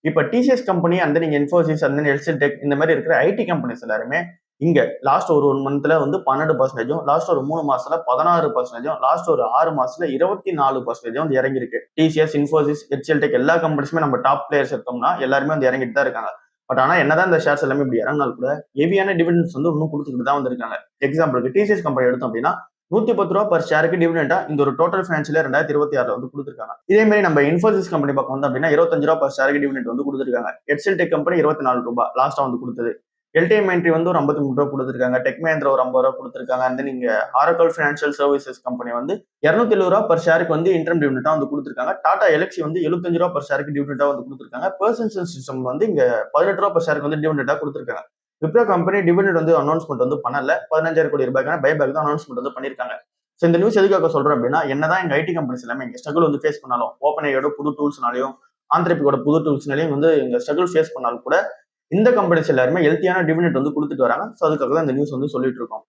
இப்ப TCS company and then Infosys and then எல்செல்டெக் இந்த மாதிரி இருக்கிற ஐடி கம்பெனிஸ் எல்லாருமே இங்க லாஸ்ட் ஒரு 1 மந்த்ல வந்து 12%, லாஸ்ட் ஒரு 3 மாசத்துல 16%, லாஸ்ட் ஒரு 6 மாசத்துல 24% வந்து இறங்கி இருக்கு. டிசிஎஸ், இன்ஃபோசிஸ், எல்செல்டெக் எல்லா கம்பெனிஸுமே நம்ம டாப் பிளேயர்ஸ் எடுத்தோம்னா எல்லாருமே வந்து இறங்கிட்டு தான் இருக்காங்க. பட் ஆனா என்னதான் இந்த ஷேர்ஸ் எல்லாமே இப்படி இறங்கினாலும் கூட ஹெவியான டிவிடெண்ட்ஸ் வந்து இன்னும் கொடுத்துக்கிட்டு தான் வந்திருக்காங்க. எக்ஸாம்பிளுக்கு டிசிஎஸ் கம்பெனி எடுத்தோம் அப்படின்னா 110 ரூபா பர் ஷேருக்கு டிவிடெண்டா இந்த ஒரு டோட்டல் ஃபினான்ஷியல் 2026 வந்து கொடுத்துருக்காங்க. இதே மாதிரி நம்ம இன்ஃபோசிஸ் கம்பெனி பக்கம் வந்து அப்படின்னா 25 ரூபா பர் ஷேருக்கு டிவிடெண்ட் வந்து கொடுத்துருக்காங்க. எல்செல்டெக் கம்பெனி 24 ரூபாய் லாஸ்டா வந்து கொடுத்தது. எல்டிஎம் என்ட்ரி வந்து ஒரு 53 ரூபா கொடுத்துருக்காங்க. டெக் மஹிந்திரா ஒரு 50 ரூபா கொடுத்துருக்காங்க. அந்த நீங்க ஆரக்கிள் ஃபினான்ஷியல் சர்வீசஸ் கம்பெனி வந்து 270 ரூபா பர் ஷேருக்கு வந்து இன்டர்ம் டிவிடெண்டா வந்து கொடுத்துருக்காங்க. டாடா எலக்ஸி வந்து 75 ரூபா பர் ஷேருக்கு டிவிடெண்டா வந்து கொடுத்துருக்காங்க. பெர்சன்சன் சிஸ்டம் வந்து இங்க 18 ரூபா பர் ஷேருக்கு வந்து டிவிடெண்டா கொடுத்துருக்காங்க. விப்ரோ கம்பெனி டிவிடெண்ட் வந்து அனௌன்ஸ்மெண்ட் வந்து பண்ணல. 15,000 கோடி ரூபாய்க்கான பைபேக் தான் அனௌன்ஸ்மெண்ட் வந்து பண்ணிருக்காங்க. ஸோ இந்த நியூஸ் எதுக்காக சொல்றேன் அப்படின்னா, என்னதான் எங்க ஐடி கம்பெனிஸ் எல்லாமே இங்க ஸ்ட்ரகிள் வந்து ஃபேஸ் பண்ணாலும், ஓப்பன்ஐயோட புது டூல்ஸ்னாலையும் ஆந்திரபிக்கோட புது டூல்ஸ்னாலையும் வந்து எங்க ஸ்ட்ரகிள் ஃபேஸ் பண்ணாலும் கூட இந்த கம்பெனிஸ் எல்லாருமே ஹெல்த்தியான டிவிடெண்ட் வந்து கொடுத்துட்டு வராங்க. ஸோ அதுக்காக தான் இந்த நியூஸ் வந்து சொல்லிட்டு இருக்கோம்.